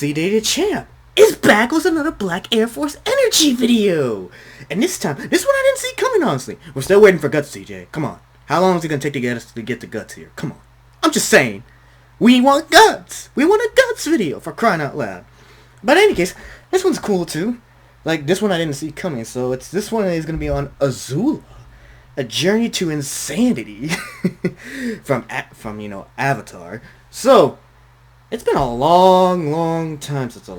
CJ Dachamp is back with another Black Air Force Energy video! And this time, this one I didn't see coming, honestly. We're still waiting for Guts, CJ. Come on. How long is it going to take to get us to get the Guts here? Come on. I'm just saying. We want Guts! We want a Guts video, for crying out loud. But in any case, this one's cool too. Like, this one I didn't see coming, so this one is going to be on Azula. A Journey to Insanity. from, Avatar. So, it's been a long time since I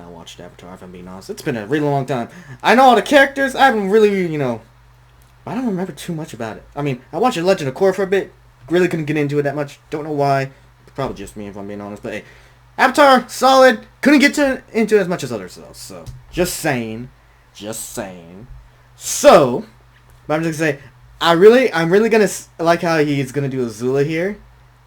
watched Avatar, if I'm being honest. It's been a really long time. I know all the characters. I haven't really, I don't remember too much about it. I mean, I watched Legend of Korra for a bit. Really couldn't get into it that much. Don't know why. Probably just me, if I'm being honest. But hey, Avatar, solid. Couldn't get into it as much as others, though. So, just saying. So, but I'm just gonna say, I'm really gonna like how he's gonna do Azula here.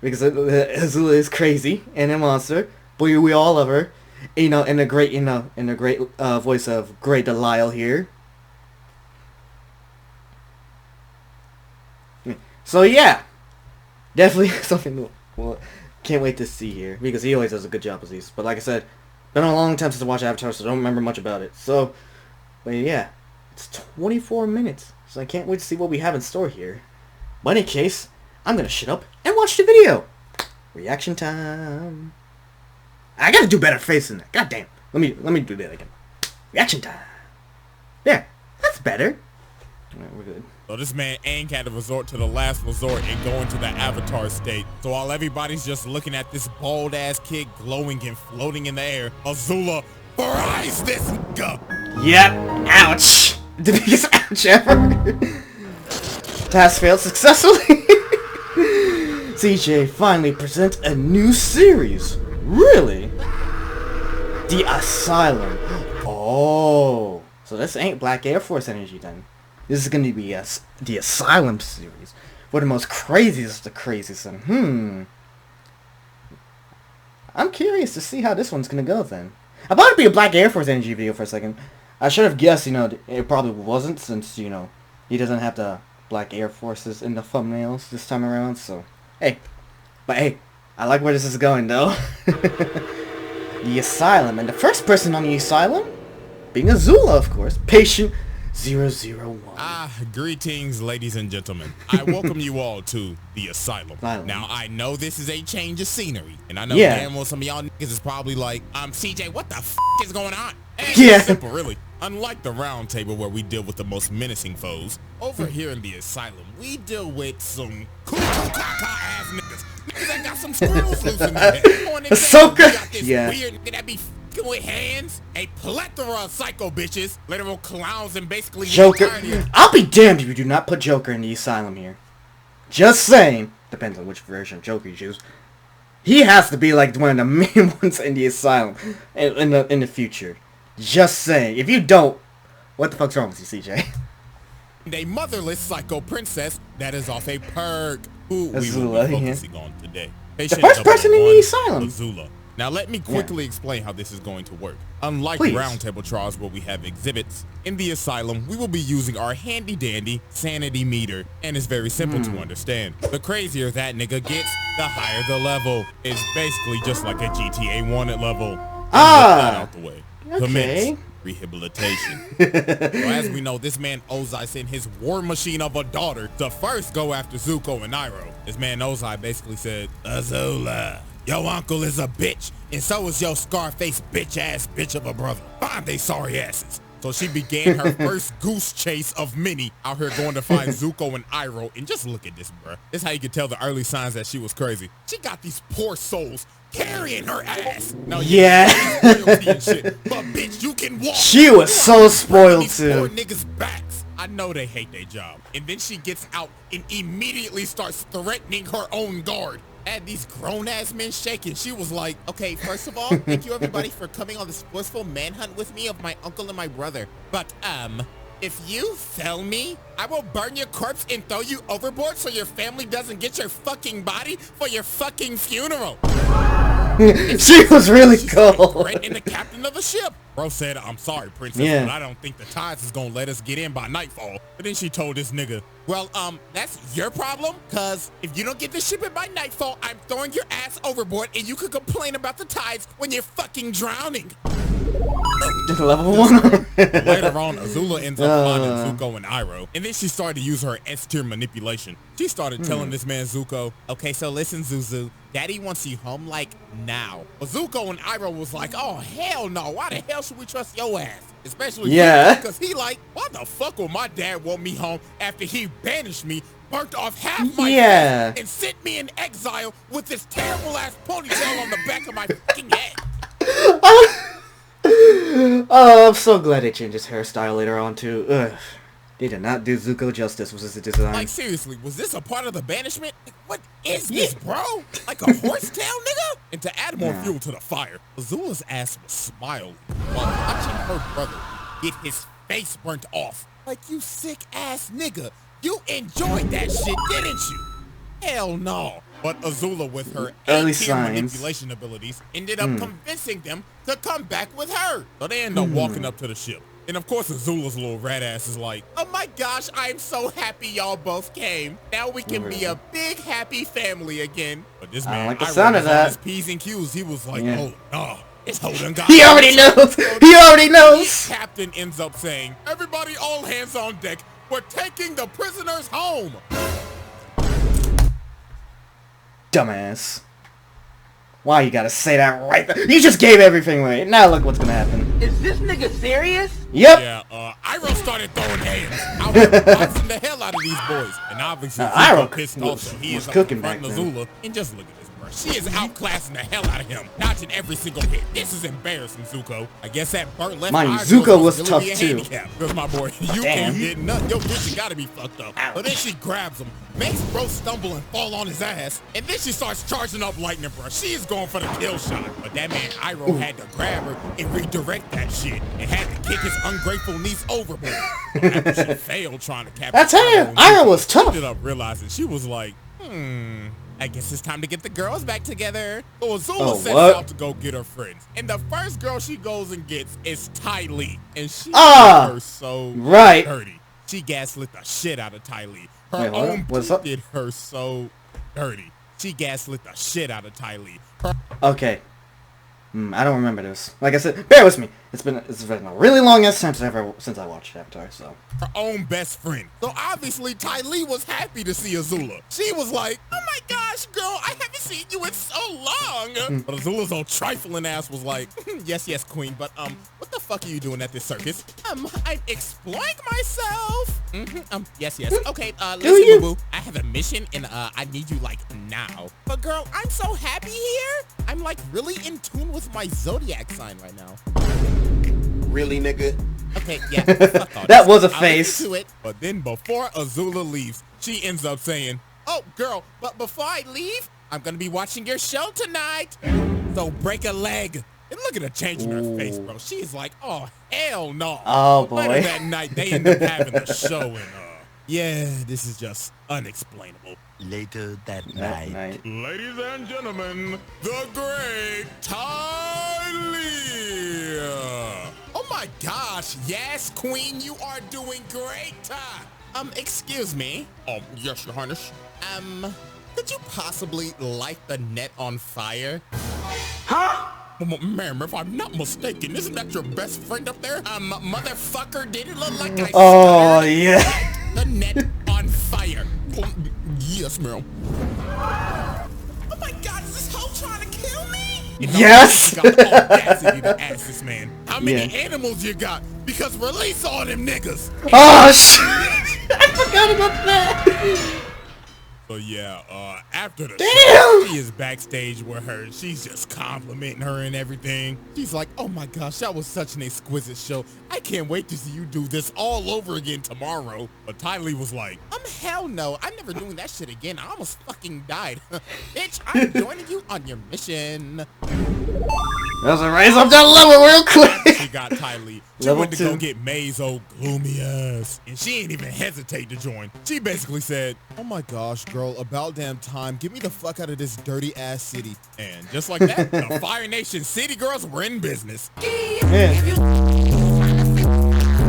Because Azula is crazy and a monster, but we all love her. In the great voice of Grey Delisle here. So yeah, definitely something. Well, can't wait to see here because he always does a good job as these. But like I said, been a long time since I watched Avatar, so I don't remember much about it. So, but yeah, it's 24 minutes, so I can't wait to see what we have in store here. But in any case, I'm gonna shut up and watch the video. Reaction time. I gotta do better face than that. God damn. Let me do that again. Reaction time. There. That's better. Alright, we're good. So this man Aang had to resort to the last resort and go into the Avatar state. So while everybody's just looking at this bald ass kid glowing and floating in the air, Azula fries this nigga. Yep. Ouch. The biggest ouch ever. Task failed successfully. CJ finally presents a new series. Really? The Asylum. Oh. So this ain't Black Air Force Energy then. This is going to be the Asylum series. For the most craziest of the craziest. I'm curious to see how this one's going to go then. I thought it'd be a Black Air Force Energy video for a second. I should have guessed, it probably wasn't since, he doesn't have the Black Air Forces in the thumbnails this time around, so... Hey, I like where this is going, though. The Asylum, and the first person on the Asylum, being Azula, of course, Patient 001. Greetings, ladies and gentlemen. I welcome you all to the Asylum. Now, I know this is a change of scenery, and I know damn well some of y'all niggas is probably like, CJ, what the f*** is going on? It's simple, really. Unlike the round table where we deal with the most menacing foes, over here in the Asylum, we deal with some ass niggas. Niggas that got some screws loose in their head. Ahsoka! Yeah. Weird nigga that be f***ing with hands, a plethora of psycho bitches, literal clowns, and basically Joker. I'll be damned if you do not put Joker in the Asylum here. Just saying. Depends on which version of Joker you choose. He has to be like one of the main ones in the Asylum in the future. Just saying. If you don't, what the fuck's wrong with you, CJ? A motherless psycho princess that is off a perk, who Azula, we will be focusing on today. The first person in the Asylum. Azula. Now let me quickly explain how this is going to work. Unlike roundtable trials where we have exhibits, in the Asylum we will be using our handy dandy sanity meter, and it's very simple to understand. The crazier that nigga gets, the higher the level. It's basically just like a GTA wanted level. Out the way. Commence rehabilitation. So as we know, this man Ozai sent his war machine of a daughter to first go after Zuko and Iroh. This man Ozai basically said, Azula, your uncle is a bitch, and so is your Scarface bitch-ass bitch of a brother. Find they sorry asses. So she began her first goose chase of many out here going to find Zuko and Iroh. And just look at this, bruh. This is how you can tell the early signs that she was crazy. She got these poor souls carrying her ass. Now, and shit, but bitch, you can walk. She was so spoiled too. Poor niggas' backs. I know they hate their job. And then she gets out and immediately starts threatening her own guard. Had these grown-ass men shaking. She was like, okay, first of all, thank you everybody for coming on this forceful manhunt with me of my uncle and my brother. But, if you fail me, I will burn your corpse and throw you overboard so your family doesn't get your fucking body for your fucking funeral. She was really cold. Right in the captain of the ship. Bro said, I'm sorry, princess, but I don't think the tides is gonna let us get in by nightfall. But then she told this nigga, Well, that's your problem, cause if you don't get the shipment by nightfall, I'm throwing your ass overboard and you could complain about the tides when you're fucking drowning. Just level 1. Later on, Azula ends up finding Zuko and Iroh, and then she started to use her S-tier manipulation. She started telling this man Zuko, okay, so listen, Zuzu, Daddy wants you home, like, now. But Zuko and Iroh was like, oh, hell no, why the hell should we trust your ass? Especially because he like, why the fuck will my dad want me home after he banished me, burnt off half my face, and sent me in exile with this terrible-ass ponytail on the back of my fucking head? Oh, I'm so glad they changed his hairstyle later on, too. Ugh. They did not do Zuko justice with his design. Like, seriously, was this a part of the banishment? Like, what is this, bro? Like a horsetail, nigga? And to add more fuel to the fire, Azula's ass was smiling while watching her brother get his face burnt off. Like, you sick-ass nigga. You enjoyed that shit, didn't you? Hell no. But Azula, with her A-tier manipulation abilities, ended up convincing them to come back with her. So they end up walking up to the ship. And of course, Azula's little rat ass is like, oh my gosh, I'm so happy y'all both came. Now we can be a big, happy family again. But this man, like the sound of that. His P's and Q's, he was like, oh, no. It's holding God. He already knows. He already knows. The captain ends up saying, everybody all hands on deck. We're taking the prisoners home. Dumbass. Why you gotta say that right there? You just gave everything away. Now look what's gonna happen. Is this nigga serious? Yep. Yeah, Iroh started throwing hands. I was boxing the hell out of these boys. And obviously, Iroh pissed off, so he is cooking up in front of Azula. And just look at this, bro. She is outclassing the hell out of him, dodging every single hit. This is embarrassing, Zuko. I guess that burnt left eye Zuko was really tough too. too. Because my boy, you can't get nothing. Your vision gotta be fucked up. But then she grabs him, makes bro stumble and fall on his ass, and then she starts charging up lightning, bro. She is going for the kill shot. But that man Iroh had to grab her and redirect that shit, and had to kick his ungrateful niece overboard. After she failed trying to capture That's her. Iroh was tough. She ended up realizing she was like, I guess it's time to get the girls back together. So Azula sets out to go get her friends. And the first girl she goes and gets is Ty Lee. And she made her so dirty. She gaslit the shit out of Ty Lee. Her own did her so dirty. She gaslit the shit out of Ty Lee. Okay. I don't remember this. Like I said, bear with me. It's been a really long ass time since I watched Avatar, so. Her own best friend. So obviously Ty Lee was happy to see Azula. She was like, oh my gosh, girl, I haven't seen you in so long. But Azula's old trifling ass was like, yes, queen, but what the fuck are you doing at this circus? I'm exploring myself. Yes. Okay, listen, boo-boo. I have a mission and I need you like now. But girl, I'm so happy here. I'm like really in tune with my zodiac sign right now. Really, nigga? Okay, yeah, fuck all that was a face. But then before Azula leaves, she ends up saying, oh, girl, but before I leave, I'm going to be watching your show tonight. So break a leg. And look at the change in her face, bro. She's like, oh, hell no. Oh, boy. Later that night, they end up having a show, and, yeah, this is just unexplainable. Later that night. Ladies and gentlemen, the great Ty Lee. Oh my gosh, yes, queen, you are doing great. Excuse me. Yes, your highness. Could you possibly light the net on fire? Huh? Ma'am, if I'm not mistaken, isn't that your best friend up there? Motherfucker, did it look like I stuttered? Yeah. The net on fire. Yes, ma'am. Oh my God, is this hoe trying to kill me? Yes. You got the audacity to ask this man, how many animals you got? Because release all them niggas. Oh shit! I forgot about that. So yeah, after the show, she is backstage with her. She's just complimenting her and everything. She's like, oh my gosh, that was such an exquisite show. I can't wait to see you do this all over again tomorrow. But Ty Lee was like, hell no. I'm never doing that shit again. I almost fucking died. Bitch, I'm joining you on your mission. That was a raise up that level real quick. She got Ty Lee. She went to go get May's old gloomy ass. And she ain't even hesitate to join. She basically said, oh my gosh, girl, about damn time. Get me the fuck out of this dirty ass city. And just like that, the Fire Nation city girls were in business. Yeah.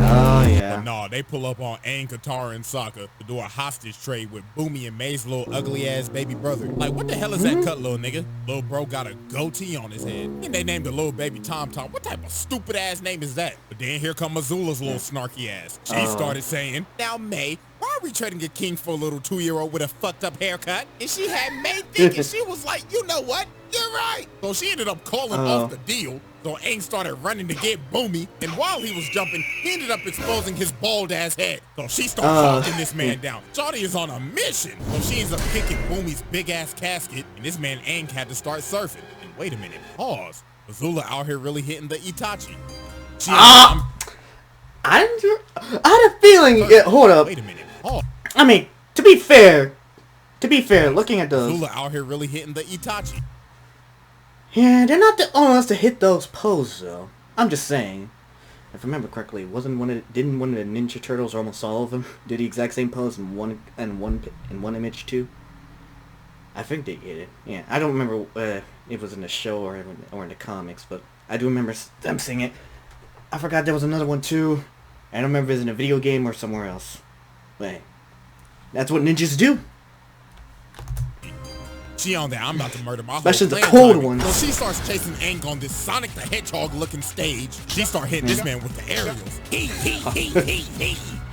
Oh yeah. But no, they pull up on Aang, Katara, and Sokka to do a hostage trade with Boomy and May's little ugly-ass baby brother. Like, what the hell is that cut, little nigga? Little bro got a goatee on his head. And they named the little baby Tom Tom. What type of stupid-ass name is that? But then here come Azula's little snarky ass. She started saying, now, May, why are we trading a king for a little 2-year-old with a fucked up haircut? And she had May thinking, she was like, you know what? You're right. So she ended up calling off the deal. So Aang started running to get Boomy, and while he was jumping, he ended up exposing his bald-ass head. So she started talking this man down. Shawty is on a mission. So she ends up kicking Boomy's big-ass casket, and this man Aang had to start surfing. And wait a minute, pause. Azula out here really hitting the Itachi. I had a feeling. Yeah, hold up. Wait a minute, pause. I mean, to be fair, looking at those, Azula out here really hitting the Itachi. Yeah, they're not the only ones to hit those poses, though. I'm just saying. If I remember correctly, didn't one of the Ninja Turtles, or almost all of them, do the exact same pose in one image too? I think they did it. Yeah, I don't remember if it was in the show or in the comics, but I do remember them seeing it. I forgot there was another one too. I don't remember if it was in a video game or somewhere else. But hey, that's what ninjas do. She on that, I'm about to murder my Especially whole the cold ones. So she starts chasing Aang on this Sonic the Hedgehog looking stage. She start hitting this man with the aerials. He.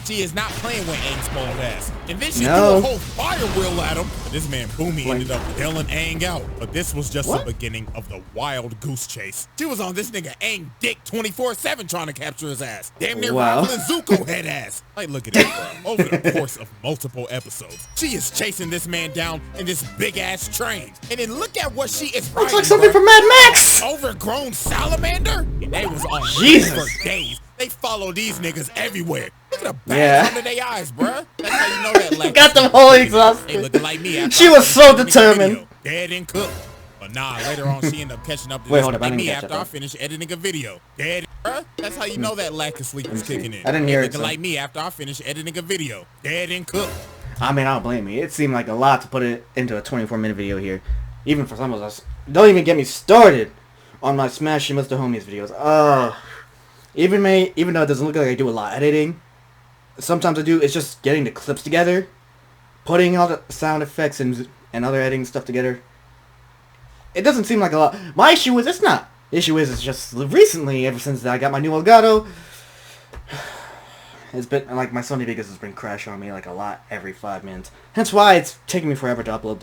She is not playing with Aang's small ass. And then she threw a whole fire wheel at him. But this man Boomy ended up bailing Aang out. But this was just the beginning of the wild goose chase. She was on this nigga Aang dick 24/7 trying to capture his ass. Damn near rivaling Zuko head ass. Like, look at it, bro. Over the course of multiple episodes, she is chasing this man down in this big ass train. And then look at what she is riding. Looks like something from Mad Max. Overgrown salamander? And they was on for days. They follow these niggas everywhere. Look at the bags under their eyes, bruh. That's how you know that. Like, got them whole exhausted. They looking like me. She was so determined. Dead and cooked. But nah, later on she ended up catching up to me after I finished editing a video. Dead, bruh. That's how you know that lack of sleep is kicking in. I didn't hear it. Looking like me after I finished editing a video. Dead and cooked. I mean, I don't blame you. It seemed like a lot to put it into a 24-minute video here. Even for some of us. Don't even get me started on my Smashing Mr. Homies videos. Even though it doesn't look like I do a lot of editing, sometimes I do. It's just getting the clips together, putting all the sound effects and other editing stuff together. It doesn't seem like a lot. My issue is it's not. The issue is it's just recently, ever since I got my new Elgato, it's been like my Sony Vegas has been crashing on me like a lot every 5 minutes. Hence why it's taking me forever to upload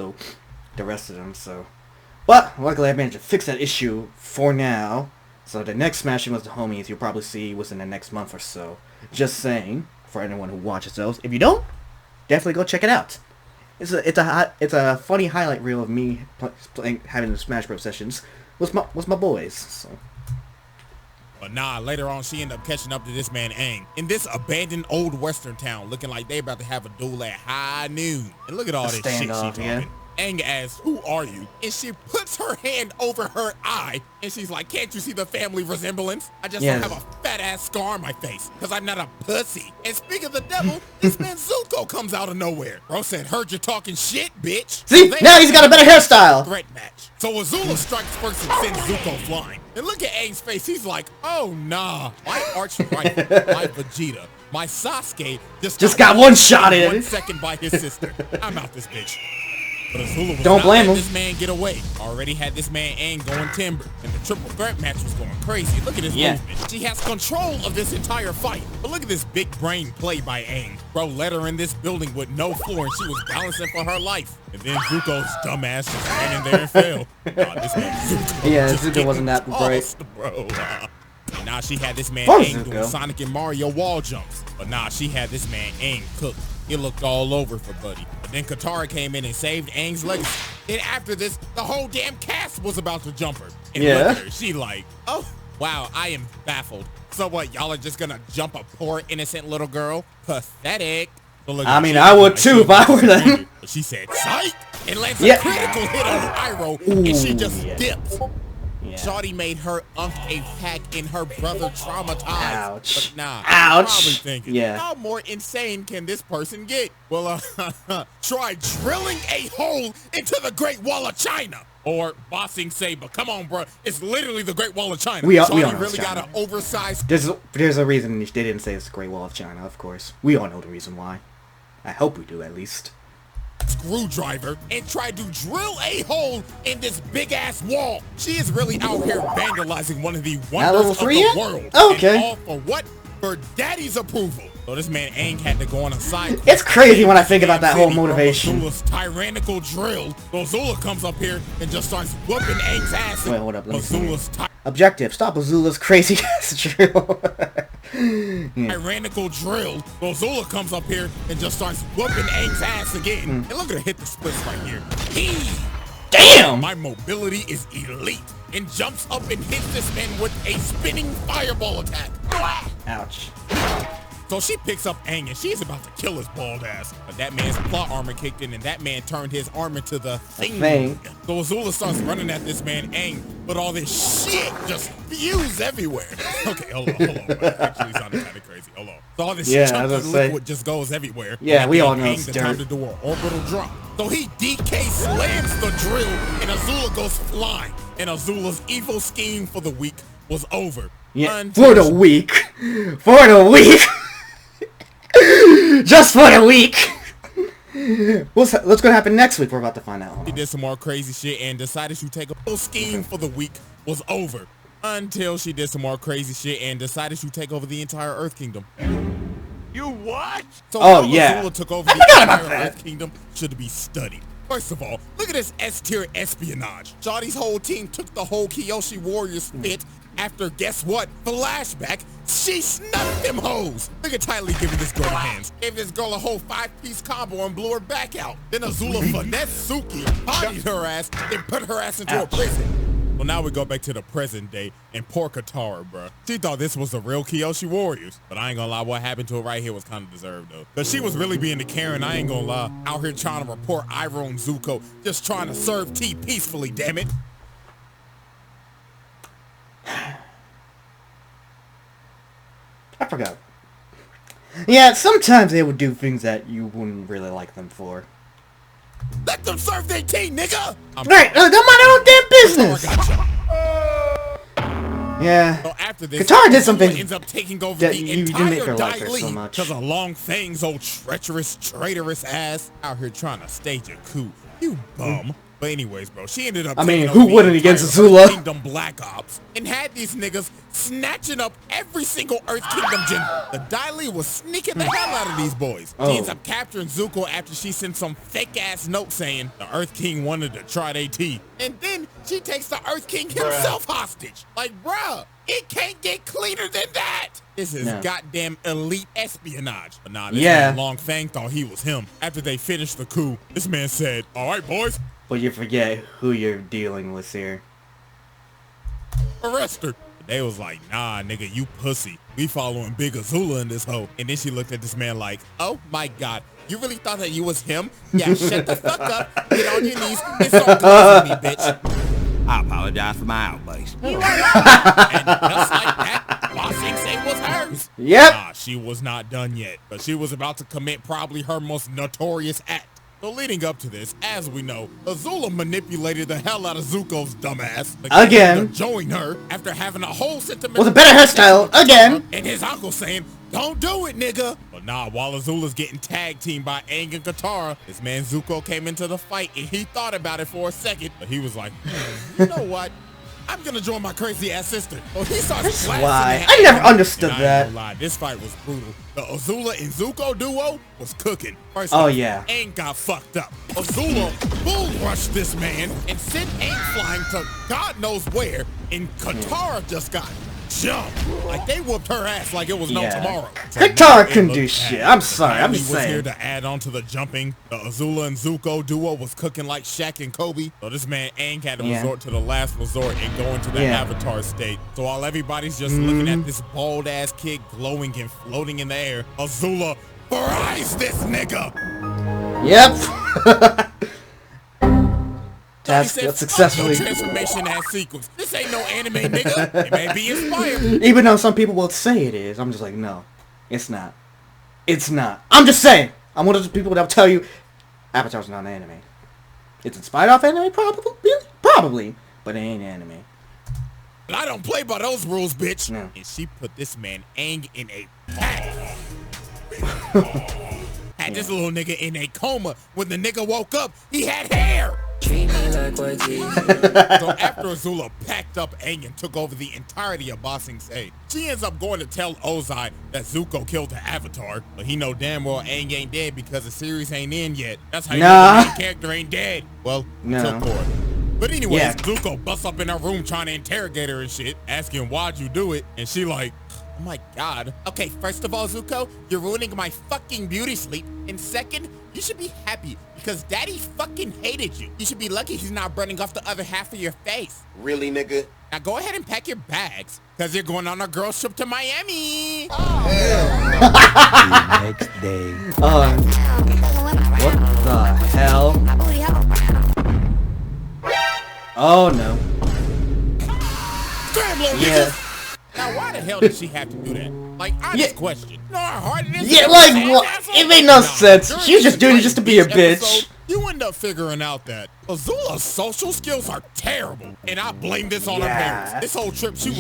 the rest of them. So, but luckily I managed to fix that issue for now. So the next Smashing with the Homies you'll probably see within the next month or so. Just saying, for anyone who watches those. If you don't, definitely go check it out. It's a funny highlight reel of me having the Smash Bros sessions with my boys. So. But nah, later on she ended up catching up to this man Aang in this abandoned old western town, looking like they about to have a duel at high noon. And look at all this shit she talking. Yeah. Aang asks, who are you? And she puts her hand over her eye, and she's like, can't you see the family resemblance? I just don't have a fat-ass scar on my face, because I'm not a pussy. And speaking of the devil, this man Zuko comes out of nowhere. Bro said, heard you talking shit, bitch. See, so now he's got a better hairstyle. Threat match. So Azula strikes first and sends Zuko flying. And look at Aang's face, he's like, oh nah, my arch rival, my Vegeta, my Sasuke just got one shot in 1 second by his sister. I'm out this bitch. But Azula was not letting this man get away. Already had this man Aang going timber, and the triple threat match was going crazy. Look at his movement. She has control of this entire fight. But look at this big brain play by Aang. Bro let her in this building with no floor, and she was balancing for her life. And then Zuko's dumbass just ran in there and fell. This man Zuko Zuko wasn't that bright. Bro. And now she had this man Aang doing Sonic and Mario wall jumps. But nah, she had this man Aang cooked. It looked all over for Buddy. But then Katara came in and saved Aang's legacy. And after this, the whole damn cast was about to jump her. And look at her, she like, oh, wow, I am baffled. So what, y'all are just gonna jump a poor innocent little girl? Pathetic. So look, I mean, I would too if I were them. She said, psych! And lands a critical hit on Iroh, and she just dips. Shawty made her a pack in her brother traumatized. Ouch. But nah, probably thinking, how more insane can this person get? Well, try drilling a hole into the Great Wall of China. Or Bossing Saber. Come on, bro. It's literally the Great Wall of China. We all know really China. got an oversized... There's a reason they didn't say it's the Great Wall of China, of course. We all know the reason why. I hope we do, at least. Screwdriver and tried to drill a hole in this big-ass wall. She is really out here vandalizing one of the wonders of the world. Okay. And all for what? For daddy's approval. So this man Aang had to go on a side quest. It's crazy when I think about that whole motivation. Azula's tyrannical drill. So Azula comes up here and just starts whooping Aang's ass. Wait, hold up. Let me Azula's objective: stop Azula's crazy ass drill. tyrannical drill. So Azula comes up here and just starts whooping Aang's ass again. And look at her hit the splits right here. Damn! My mobility is elite. And jumps up and hits this man with a spinning fireball attack. Ouch. So she picks up Aang and she's about to kill his bald ass. But that man's plot armor kicked in and that man turned his armor to the thing. So Azula starts running at this man Aang, but all this shit just spews everywhere. Okay, hold on. That actually sounded kind of crazy. Hold on. So all this chunky liquid just goes everywhere. Yeah, we all know it's dirt. Time to do an orbital drop. So he DK slams the drill and Azula goes flying. And Azula's evil scheme for the week was over. Yeah, for the week. For the week. Just for the week. What's gonna happen next week? We're about to find out. He did some more crazy shit and decided to take a full scheme for the week was over. Until she did some more crazy shit and decided to take over the entire Earth Kingdom. You what? So Azula took over the entire Earth Kingdom should be studied. First of all, look at this S-tier espionage. Shawty's whole team took the whole Kyoshi Warriors fit after, guess what? Flashback, she snuffed them hoes. Look at Ty Lee giving this girl hands. Gave this girl a whole 5-piece combo and blew her back out. Then Azula finessed Suki, bodied her ass, and put her ass into a prison. Well, now we go back to the present day and poor Katara, bruh. She thought this was the real Kyoshi Warriors. But I ain't gonna lie, what happened to her right here was kind of deserved, though. Cause she was really being the Karen, I ain't gonna lie. Out here trying to report Iroh and Zuko, just trying to serve tea peacefully, damn it. I forgot. Yeah, sometimes they would do things that you wouldn't really like them for. Let them serve their tea, nigga! Right, they're my own damn business! Yeah. So after this, Katara did something ends up taking over that the you didn't make her like her so much. Because of Long Fang's old treacherous, traitorous ass out here trying to stage a coup. You bum. But anyways, bro, she ended up who wouldn't against Azula? Kingdom Black Ops and had these niggas snatching up every single Earth Kingdom gen. The Dai Li was sneaking the hell out of these boys. She ends up capturing Zuko after she sent some fake-ass note saying the Earth King wanted to try their tea. And then she takes the Earth King himself hostage. Like, bruh, it can't get cleaner than that. This is goddamn elite espionage. But nah, this man Long Fang thought he was him. After they finished the coup, this man said, all right, boys. But you forget who you're dealing with here. Arrest her. They was like, nah, nigga, you pussy. We following Big Azula in this hoe. And then she looked at this man like, oh my God, you really thought that you was him? Yeah, shut the fuck up, get on your knees, and start gloves with me, bitch. I apologize for my outburst. And just like that, Ba Sing Se was hers. Yep. Nah, she was not done yet, but she was about to commit probably her most notorious act. So leading up to this, as we know, Azula manipulated the hell out of Zuko's dumbass. Again. Join her after having a whole sentiment with a better hairstyle. Again. And his uncle saying, don't do it, nigga. But nah, while Azula's getting tag teamed by Aang and Katara, this man Zuko came into the fight and he thought about it for a second. But he was like, you know what? I'm gonna join my crazy ass sister. So he starts That's why. I never understood that. Lie, this fight was brutal. The Azula and Zuko duo was cooking. First Aang got fucked up. Azula bull rushed this man and sent Aang flying to God knows where, and Katara just got jumped. Like they whooped her ass like it was no tomorrow. So Katara couldn't do shit. I'm sorry. I'm just saying. Was here to add on to the jumping. The Azula and Zuko duo was cooking like Shaq and Kobe. So this man Aang had to resort to the last resort and go into the Avatar state. So while everybody's just looking at this bald ass kid glowing and floating in the air, Azula fries this nigga. Yep. That's successfully transformation ass sequence. This ain't no anime, nigga. It may be inspired. Even though some people will say it is, I'm just like, no, it's not. It's not. I'm just saying. I'm one of those people that will tell you, Avatar's not an anime. It's inspired off anime, probably. Probably, but it ain't anime. I don't play by those rules, bitch. No. And she put this man Aang in a pack. Had this little nigga in a coma. When the nigga woke up, he had hair. Treat me like so after Azula packed up Aang and took over the entirety of Ba Sing Se, she ends up going to tell Ozai that Zuko killed the Avatar, but he know damn well Aang ain't dead because the series ain't in yet. That's how you know the main character ain't dead. Well, till for it. But anyways, Zuko busts up in her room trying to interrogate her and shit, asking why'd you do it, and she like, oh my god. Okay, first of all, Zuko, you're ruining my fucking beauty sleep. And second, you should be happy because daddy fucking hated you. You should be lucky he's not burning off the other half of your face. Really, nigga? Now go ahead and pack your bags because you're going on a girls trip to Miami. The next day. What the hell? Oh no. Damn, little nigga. Now, why the hell did she have to do that? Like, I just question. You know how hard it is? Yeah, like, what? It made no sense. She was just doing it just to be a bitch. You end up figuring out that Azula's social skills are terrible. And I blame this on her parents. This whole trip, she was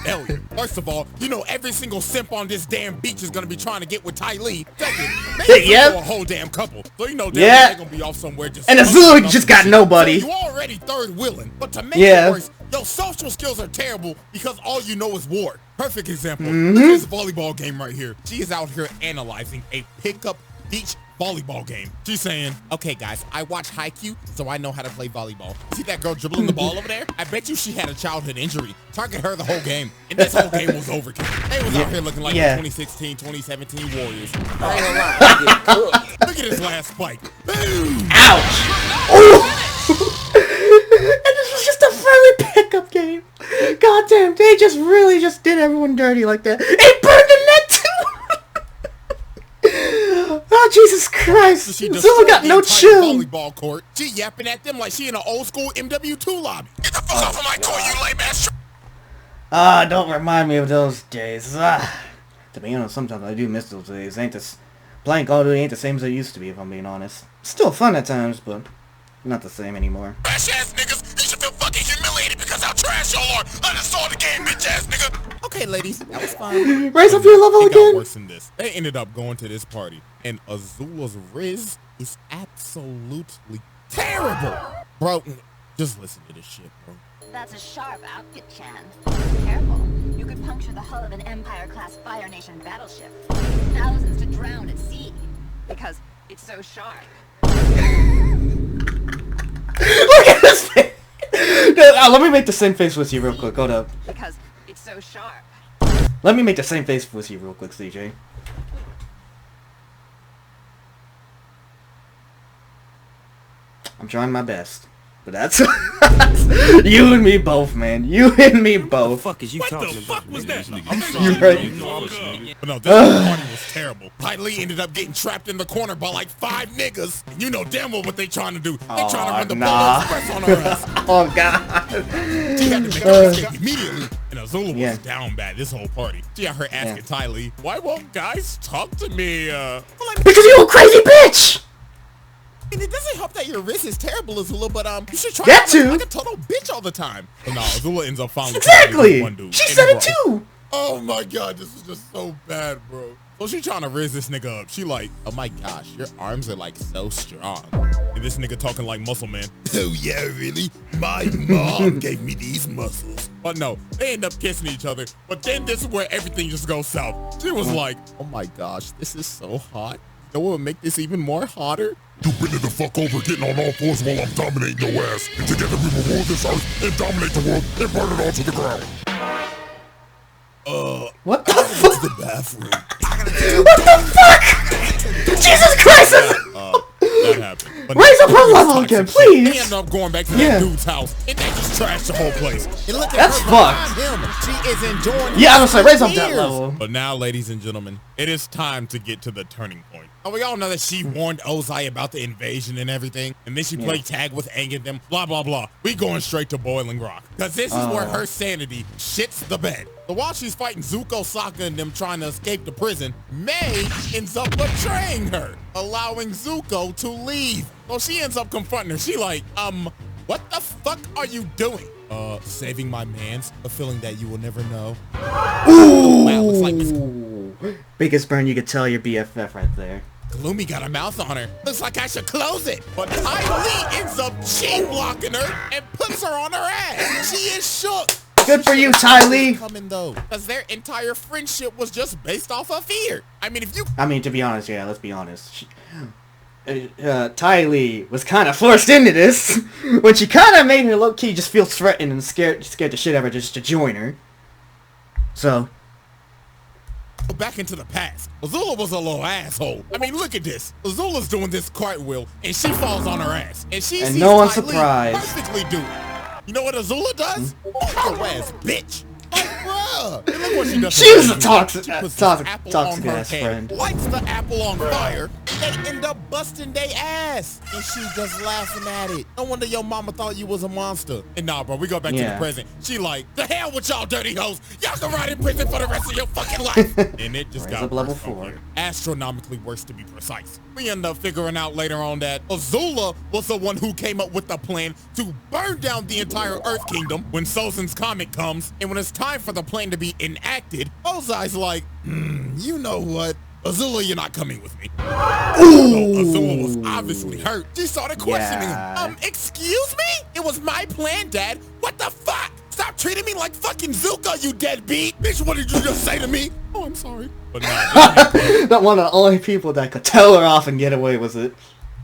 failure. First of all, you know every single simp on this damn beach is going to be trying to get with Ty Lee. Second, they a whole damn couple. So you know they're going to be off somewhere just... And Azula just got nobody. So you already third willing. But to make it worse, your social skills are terrible because all you know is war. Perfect example. Look at this volleyball game right here. She is out here analyzing a pickup beach volleyball game. She's saying, okay guys, I watch Haikyuu, so I know how to play volleyball. See that girl dribbling the ball over there? I bet you she had a childhood injury. Target her the whole game. And this whole game was overkill. They was out here looking like the 2016, 2017 Warriors. Look at this last spike. Boom! Ouch! Ooh. And this was just a friendly pickup game. Goddamn, they just really just did everyone dirty like that. It burned the net too! Oh, Jesus Christ. So Zilla got no chill. Volleyball court. She yapping at them like she in an old school MW2 lobby. Get the fuck off of my court, you lame ass. Don't remind me of those days. To be honest, sometimes I do miss those days. Playing Call of Duty ain't the same as it used to be, if I'm being honest. Still fun at times, but not the same anymore. Trash ass niggas, you should feel fucking humiliated because how trash y'all are. Uninstall the game, bitch ass nigga. Okay, ladies, that was fine. Raise up your level again. Got worse than this. They ended up going to this party, and Azula's Riz is absolutely terrible. Bro, just listen to this shit, bro. That's a sharp outfit, Chan. Careful. You could puncture the hull of an Empire-class Fire Nation battleship. Thousands to drown at sea. Because it's so sharp. Look at this face! Let me make the same face with you real quick. Hold up. Because it's so sharp. Let me make the same face with you real quick, CJ. I'm trying my best. But that's... you and me both, man. You and me both. What the fuck is you talking about? What the fuck was that? You're right. But no, this party was terrible. Ty Lee ended up getting trapped in the corner by like 5 niggas. And you know damn well what they trying to do. They trying to run the Polar Express on her ass. Oh, God. She had to make her escape immediately. And Azula was down bad this whole party. She had her asking Ty Lee, why won't guys talk to me? Because you a crazy bitch! And it doesn't help that your wrist is terrible, Azula, but you should try that to like a total bitch all the time. But no, Azula ends up finally one dude. She said it too. Oh my god, this is just so bad, bro. So she trying to raise this nigga up. She like, oh my gosh, your arms are like so strong. And this nigga talking like muscle man. Oh yeah, really? My mom gave me these muscles. But no, they end up kissing each other. But then this is where everything just goes south. She was like, oh my gosh, this is so hot. You know what would make this even more hotter? You bend it the fuck over, getting on all fours while I'm dominating your ass. And together we will rule this earth and dominate the world and burn it all to the ground. What the fuck? The bathroom. What the fuck? Jesus Christ! That happened. But raise up her level again, please. They end up going back to that dude's house, and they just trashed the whole place. And look at that's her fucked. him. She is enjoying. Yeah, I was like, raise up that level. But now, ladies and gentlemen, it is time to get to the turning point. And we all know that she warned Ozai about the invasion and everything, and then she played tag with Aang and them. Blah blah blah. We going straight to Boiling Rock, cause this is where her sanity shits the bed. So while she's fighting Zuko, Sokka, and them trying to escape the prison, May ends up betraying her, allowing Zuko to leave. So she ends up confronting her. She like, What the fuck are you doing? Saving my mans, a feeling that you will never know. Ooh! Wow, looks like Miss Biggest burn you could tell your BFF right there. Gloomy got a mouth on her. Looks like I should close it. But Ty Lee ends up chain blocking her and puts her on her ass. She is shook. Good for you, Ty Lee. Coming though, because their entire friendship was just based off of fear. I mean, if you... I mean, to be honest, yeah, let's be honest. Ty Lee was kind of forced into this when she kind of made her low-key just feel threatened and scared the shit out of her just to join her. So... Back into the past. Azula was a little asshole. I mean, look at this. Azula's doing this cartwheel, and she falls on her ass. And she sees no one's Ty Lee surprised. perfectly do it. You know what Azula does? Your ass, bitch. Like, bruh. And look what she does. She was a toxic toxic ass friend. Lights the apple on fire. They end up busting their ass. And she just laughing at it. No wonder your mama thought you was a monster. And nah, bro, we go back to the present. She like, the hell with y'all dirty hoes. Y'all can ride in prison for the rest of your fucking life. And it just got level worse 4. Astronomically worse, to be precise. We end up figuring out later on that Azula was the one who came up with the plan to burn down the entire Earth Kingdom when Sozin's comet comes. And when it's time for the plan to be enacted, Ozai's like, you know what? Azula, you're not coming with me. So Azula was obviously hurt. She started questioning him. Excuse me? It was my plan, Dad. What the fuck? Stop treating me like fucking Zuko, you deadbeat. Bitch, what did you just say to me? Oh, I'm sorry. But nah, not one of the only people that could tell her off and get away with it.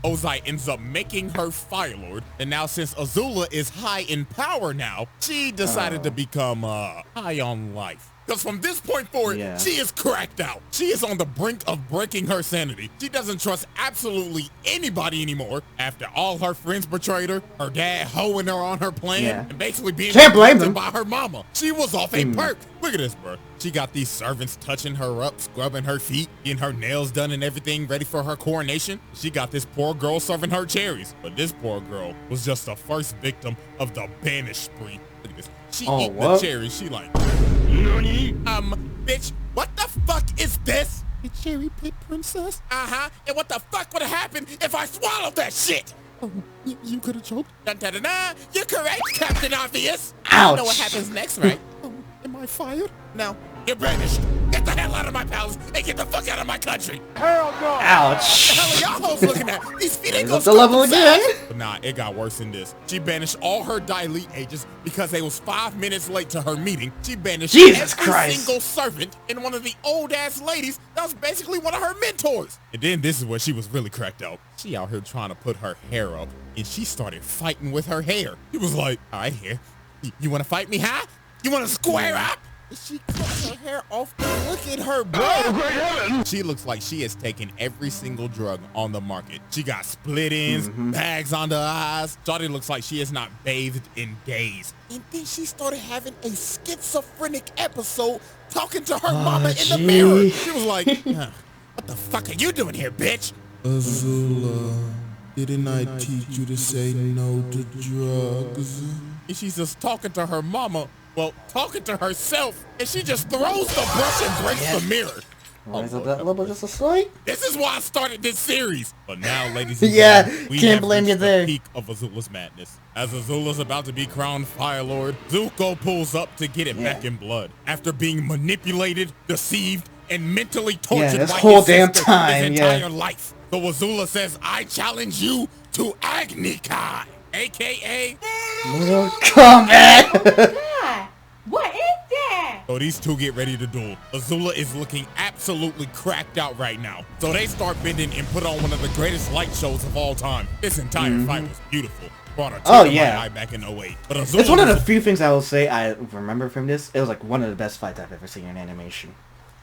Ozai ends up making her Fire Lord, and now since Azula is high in power now, she decided to become high on life. Because from this point forward, she is cracked out. She is on the brink of breaking her sanity. She doesn't trust absolutely anybody anymore. After all her friends betrayed her, her dad hoeing her on her plan, and basically being abandoned by her mama. She was off a perk. Look at this, bro. She got these servants touching her up, scrubbing her feet, getting her nails done and everything ready for her coronation. She got this poor girl serving her cherries. But this poor girl was just the first victim of the banish spree. Look at this. She eat the cherries. She like... bitch, what the fuck is this? The cherry pit princess? And what the fuck would have happened if I swallowed that shit? Oh, you could have choked. Dun-dun-dun-dun. You're correct, Captain Obvious. Ouch. You know what happens next, right? Am I fired? No. You're banished. Get the hell out of my palace and get the fuck out of my country. Hell no. Ouch. What the hell are y'all hoes looking at? These feet ain't gonna the level again. But nah, it got worse than this. She banished all her Daily agents because they was 5 minutes late to her meeting. She banished every single servant and one of the old ass ladies that was basically one of her mentors. And then this is where she was really cracked out. She out here trying to put her hair up and she started fighting with her hair. She was like, all right, here. You want to fight me, huh? You want to square up? She cuts her hair off. Look at her, bro. Oh, great heaven. She looks like she has taken every single drug on the market. She got split ends, bags under her eyes. Shawty looks like she has not bathed in days. And then she started having a schizophrenic episode talking to her mama in the mirror. She was like, what the fuck are you doing here, bitch? Azula, didn't I teach you to say no to drugs? And she's just talking to her mama. Well, talking to herself, and she just throws the brush and breaks the mirror. Is that level just a slight? This is why I started this series. But now, ladies and gentlemen, we can't blame you there. The peak of Azula's madness. As Azula's about to be crowned Fire Lord, Zuko pulls up to get it back in blood. After being manipulated, deceived, and mentally tortured by whole his damn sister time, his entire life. So Azula says, I challenge you to Agni Kai, a.k.a. Mortal Kombat. What is that? So these two get ready to duel. Azula is looking absolutely cracked out right now. So they start bending and put on one of the greatest light shows of all time. This entire fight was beautiful. Brought a tear to my eye back in 08. But Azula, it's one of the few things I will say I remember from this. It was like one of the best fights I've ever seen in animation.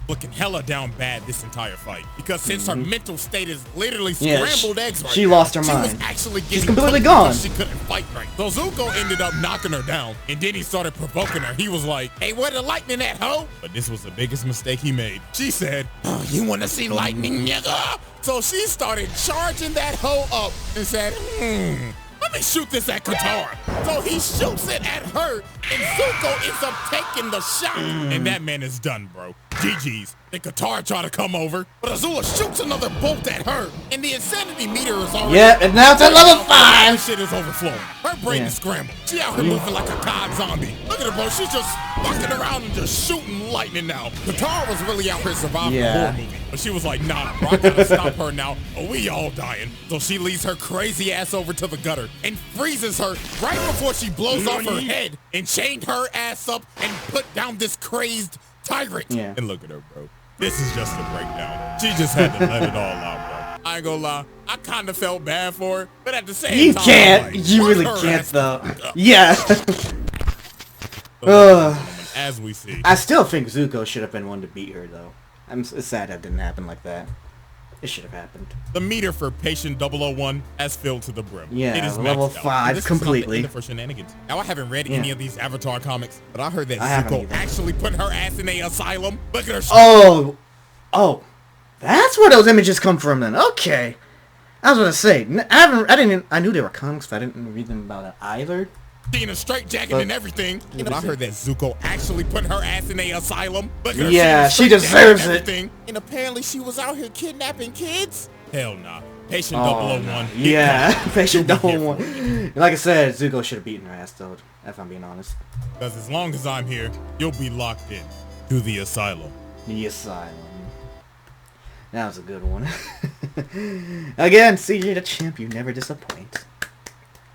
Looking hella down bad this entire fight because since her mental state is literally scrambled eggs right she now, lost her she mind. was actually getting She's completely gone. She couldn't fight right. So Zuko ended up knocking her down, and then he started provoking her. He was like, "Hey, where the lightning at, ho?" But this was the biggest mistake he made. She said, "Oh, you want to see lightning, nigga?" So she started charging that hoe up and said, let me shoot this at Katara. So he shoots it at her, and Zuko ends up taking the shot. And that man is done, bro. GG's. Then Katara try to come over, but Azula shoots another bolt at her, and the insanity meter is already... Yep, and now it's at level 5! This shit is overflowing. Her brain is scrambled. She out here moving like a god zombie. Look at her, bro. She's just fucking around and just shooting lightning now. Katara was really out here surviving the horror movie, but she was like, nah, bro, I gotta stop her now, or we all dying. So she leads her crazy ass over to the gutter and freezes her right before she blows off her head and chained her ass up and put down this crazed tyrant. Yeah. And look at her, bro. This is just a breakdown. She just had to let it all out, bro. I ain't gonna lie, I kind of felt bad for her, but at the same You time, can't. like, You really can't, though. Yeah. As we see. I still think Zuko should have been one to beat her, though. It's sad that didn't happen like that. It should have happened. The meter for patient 001 has filled to the brim. Yeah, it is level maxed out. 5 This completely. Is not the end for shenanigans. Now, I haven't read any of these Avatar comics, but I heard that I haven't Zuko either. actually put her ass in a asylum. Look at her. Oh, that's where those images come from then. Okay. I was gonna say, I knew they were comics, but I didn't read them about it either. She in a straight jacket and everything. But I heard that Zuko actually put her ass in a asylum. Look at her. Yeah, she deserves it. And apparently she was out here kidnapping kids. Hell nah. Patient 001. Yeah, patient 001. Like I said, Zuko should have beaten her ass, though, if I'm being honest. Because as long as I'm here, you'll be locked in to the asylum. The asylum. That was a good one. Again, CJ Dachamp, you never disappoint.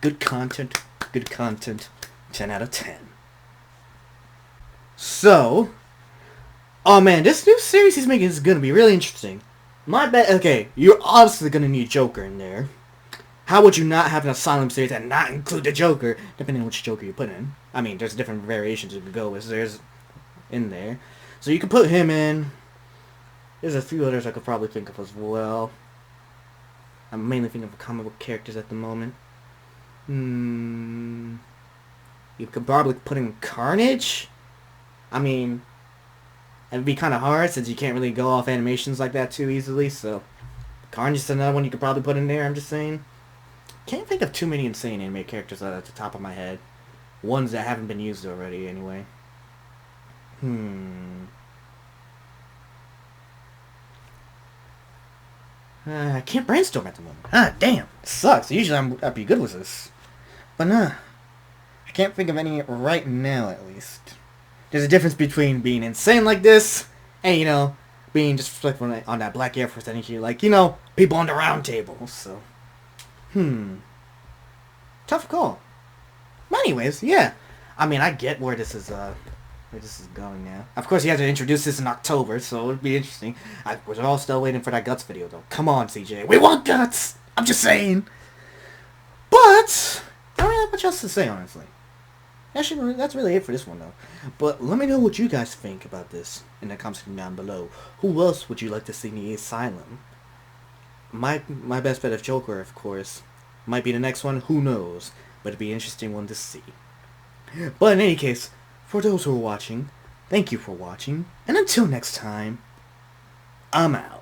Good content. Good content. 10 out of 10. So, oh man, this new series he's making is going to be really interesting. My bet, okay, you're obviously going to need Joker in there. How would you not have an Asylum series and not include the Joker, depending on which Joker you put in? I mean, there's different variations you could go with, so there's in there. So you can put him in. There's a few others I could probably think of as well. I'm mainly thinking of comic book characters at the moment. You could probably put in Carnage. I mean, it'd be kind of hard since you can't really go off animations like that too easily. So, Carnage is another one you could probably put in there. I'm just saying. Can't think of too many insane anime characters at the top of my head. Ones that haven't been used already, anyway. I can't brainstorm at the moment. Ah, damn. It sucks. Usually I'd be good with this. But nah. I can't think of any right now, at least. There's a difference between being insane like this and, you know, being just like on that Black Air Force energy. Like, you know, people on the round table. So, tough call. But anyways, yeah. I mean, I get where this is going now. Of course, you have to introduce this in October, so it'd be interesting. We're all still waiting for that Guts video, though. Come on, CJ. We want Guts! I'm just saying. But I don't really have much else to say, honestly. Actually, that's really it for this one, though. But let me know what you guys think about this in the comments down below. Who else would you like to see in the Asylum? My best bet of Joker, of course. Might be the next one, who knows. But it'd be an interesting one to see. But in any case, for those who are watching, thank you for watching. And until next time, I'm out.